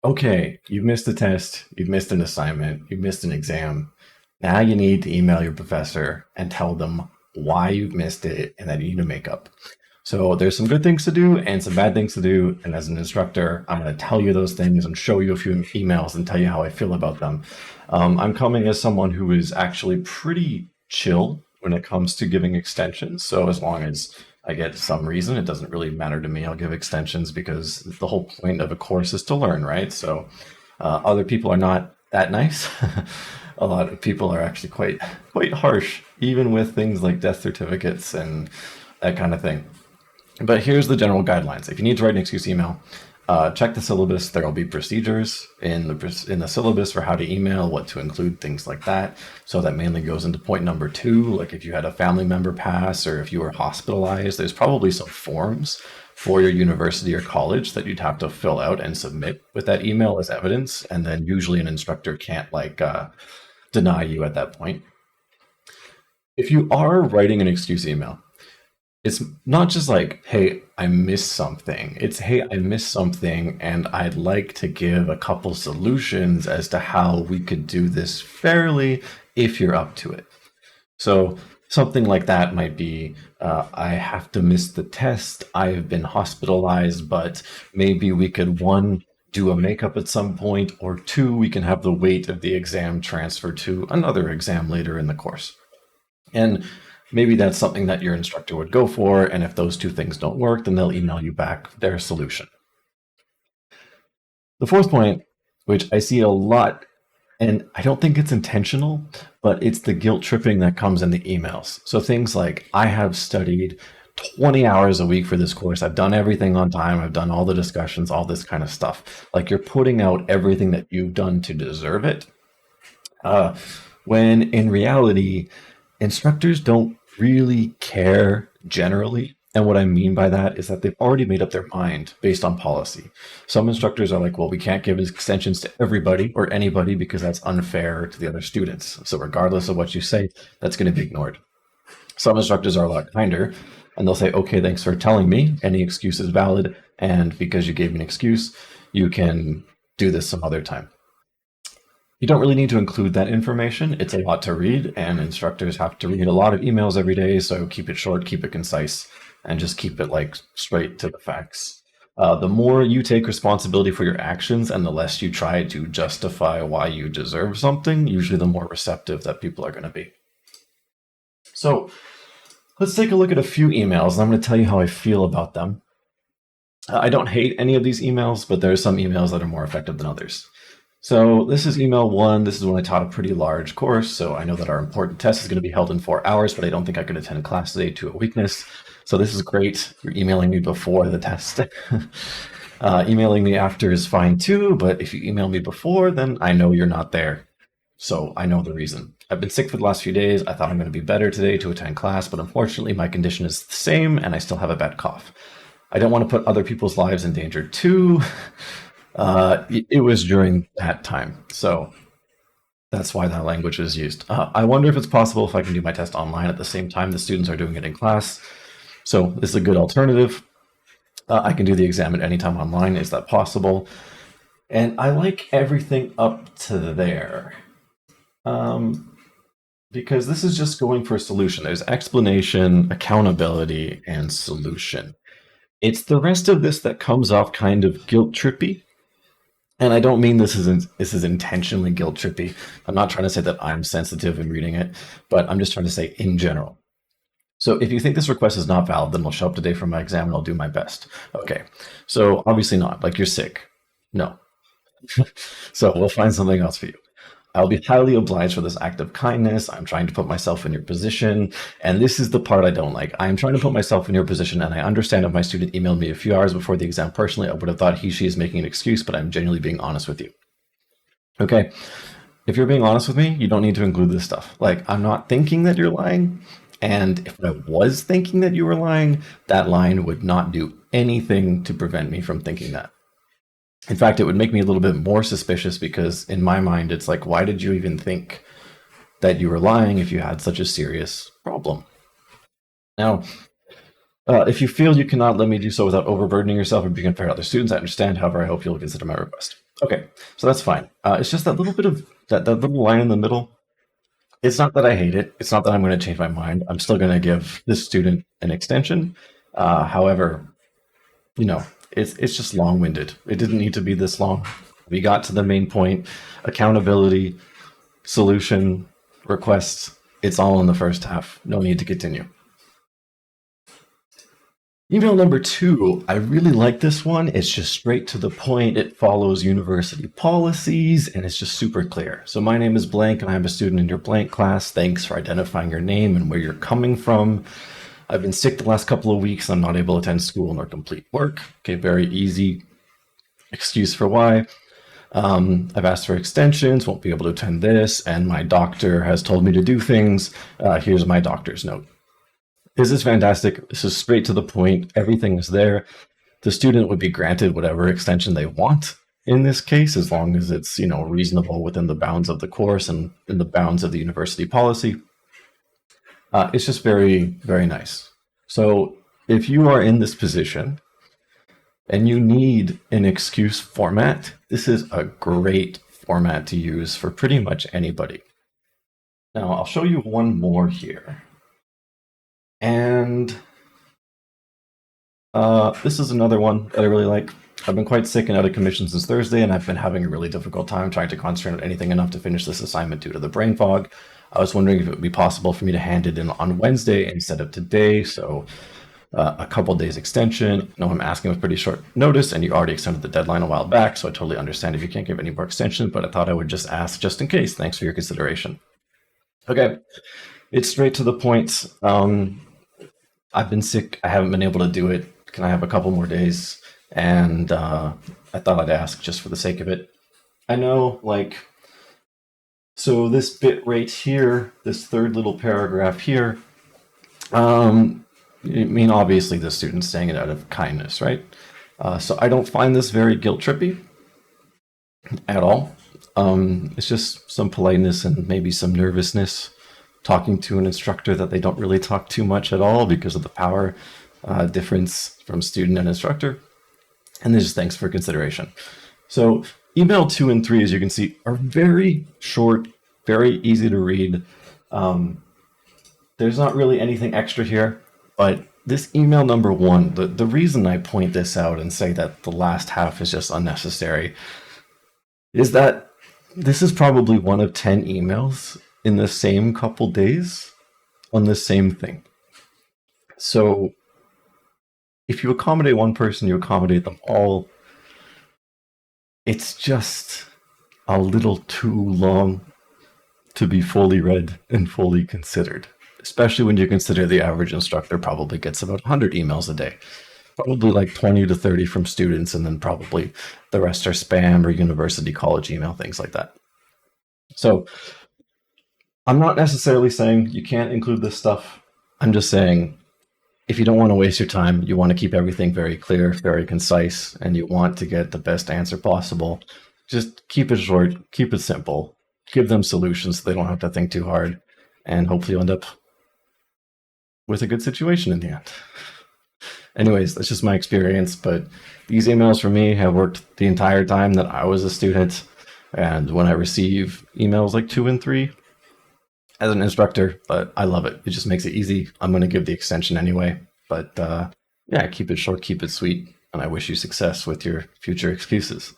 okay, you've missed a test, you've missed an assignment, you've missed an exam. Now you need to email your professor and tell them why you've missed it and that you need to make up. So there's some good things to do and some bad things to do. And as an instructor, I'm going to tell you those things and show you a few emails and tell you how I feel about them. I'm coming as someone who is actually pretty chill when it comes to giving extensions. So as long as I get some reason, it doesn't really matter to me. I'll give extensions because the whole point of a course is to learn, right? So other people are not that nice. A lot of people are actually quite harsh, even with things like death certificates and that kind of thing. But here's the general guidelines. If you need to write an excuse email, check the syllabus. There will be procedures in the syllabus for how to email, what to include, things like that. So that mainly goes into point number 2. Like if you had a family member pass or if you were hospitalized, there's probably some forms for your university or college that you'd have to fill out and submit with that email as evidence. And then usually an instructor can't deny you at that point. If you are writing an excuse email, it's not just like, hey, I missed something. It's, hey, I missed something and I'd like to give a couple solutions as to how we could do this fairly if you're up to it. So something like that might be, I have to miss the test. I've been hospitalized, but maybe we could, 1, do a makeup at some point, or 2, we can have the weight of the exam transferred to another exam later in the course. And maybe that's something that your instructor would go for, and if those 2 things don't work, then they'll email you back their solution. The 4th point, which I see a lot, and I don't think it's intentional, but it's the guilt tripping that comes in the emails. So things like, I have studied 20 hours a week for this course. I've done everything on time. I've done all the discussions, all this kind of stuff. Like you're putting out everything that you've done to deserve it. When in reality, instructors don't really care generally. And what I mean by that is that they've already made up their mind based on policy. Some instructors are like, well, we can't give extensions to everybody or anybody because that's unfair to the other students. So regardless of what you say, that's going to be ignored. Some instructors are a lot kinder and they'll say, okay, thanks for telling me. Any excuse is valid. And because you gave me an excuse, you can do this some other time. You don't really need to include that information. It's a lot to read, and instructors have to read a lot of emails every day. So keep it short, keep it concise, and just keep it straight to the facts. The more you take responsibility for your actions and the less you try to justify why you deserve something, usually the more receptive that people are going to be. So let's take a look at a few emails, and I'm going to tell you how I feel about them. I don't hate any of these emails, but there are some emails that are more effective than others. So this is email 1. This is when I taught a pretty large course. So I know that our important test is going to be held in 4 hours, but I don't think I could attend class today to a weakness. So this is great. You're emailing me before the test. Emailing me after is fine too, but if you email me before, then I know you're not there. So I know the reason. I've been sick for the last few days. I thought I'm going to be better today to attend class, but unfortunately my condition is the same and I still have a bad cough. I don't want to put other people's lives in danger too. It was during that time. So that's why that language is used. I wonder if it's possible if I can do my test online at the same time the students are doing it in class. So this is a good alternative. I can do the exam at any time online. Is that possible? And I like everything up to there. Because this is just going for a solution. There's explanation, accountability, and solution. It's the rest of this that comes off kind of guilt trippy. And I don't mean this is intentionally guilt trippy. I'm not trying to say that I'm sensitive in reading it, but I'm just trying to say in general. So if you think this request is not valid, then I'll show up today for my exam and I'll do my best. Okay, so obviously not, like you're sick. No. So we'll find something else for you. I'll be highly obliged for this act of kindness. I'm trying to put myself in your position. And this is the part I don't like. I'm trying to put myself in your position, and I understand if my student emailed me a few hours before the exam personally, I would have thought she is making an excuse, but I'm genuinely being honest with you. Okay, if you're being honest with me, you don't need to include this stuff. Like, I'm not thinking that you're lying. And if I was thinking that you were lying, that line would not do anything to prevent me from thinking that. In fact, it would make me a little bit more suspicious because in my mind, it's like, why did you even think that you were lying if you had such a serious problem? Now, if you feel you cannot let me do so without overburdening yourself or being unfair to other students, I understand. However, I hope you'll consider my request. Okay, so that's fine. It's just that little bit of that little line in the middle. It's not that I hate it. It's not that I'm going to change my mind. I'm still going to give this student an extension. However, you know, it's just long-winded. It didn't need to be this long. We got to the main point: accountability, solution, requests. It's all in the first half. No need to continue. Email number two, I really like this one. It's just straight to the point. It follows university policies and it's just super clear. So my name is blank and I'm a student in your blank class. Thanks for identifying your name and where you're coming from. I've been sick the last couple of weeks. I'm not able to attend school nor complete work. Okay, very easy excuse for why. I've asked for extensions, won't be able to attend this, and my doctor has told me to do things. Here's my doctor's note. This is fantastic. This is straight to the point. Everything is there. The student would be granted whatever extension they want in this case, as long as it's, reasonable within the bounds of the course and in the bounds of the university policy. It's just very, very nice. So if you are in this position and you need an excuse format, this is a great format to use for pretty much anybody. Now, I'll show you one more here. And this is another one that I really like. I've been quite sick and out of commission since Thursday, and I've been having a really difficult time trying to concentrate on anything enough to finish this assignment due to the brain fog. I was wondering if it would be possible for me to hand it in on Wednesday instead of today, so a couple days extension. No, I'm asking with pretty short notice, and you already extended the deadline a while back, so I totally understand if you can't give any more extension, but I thought I would just ask just in case. Thanks for your consideration. Okay, it's straight to the point. I've been sick. I haven't been able to do it. Can I have a couple more days? And I thought I'd ask just for the sake of it. I know, so this bit right here, this third little paragraph here, obviously the student's saying it out of kindness, right? So I don't find this very guilt trippy at all. It's just some politeness and maybe some nervousness talking to an instructor that they don't really talk too much at all because of the power difference from student and instructor. And there's just thanks for consideration. So email 2 and 3, as you can see, are very short, very easy to read. There's not really anything extra here, but this email number 1, the reason I point this out and say that the last half is just unnecessary is that this is probably one of 10 emails in the same couple days on the same thing. So if you accommodate one person, you accommodate them all. It's just a little too long to be fully read and fully considered, especially when you consider the average instructor probably gets about 100 emails a day. Probably like 20 to 30 from students, and then probably the rest are spam or university college email, things like that. So I'm not necessarily saying you can't include this stuff. I'm just saying if you don't want to waste your time, you want to keep everything very clear, very concise, and you want to get the best answer possible, just keep it short, keep it simple, give them solutions so they don't have to think too hard, and hopefully you'll end up with a good situation in the end. Anyways, that's just my experience, but these emails for me have worked the entire time that I was a student, and when I receive emails like 2 and 3, as an instructor, but I love it. It just makes it easy. I'm going to give the extension anyway. But yeah, keep it short, keep it sweet. And I wish you success with your future excuses.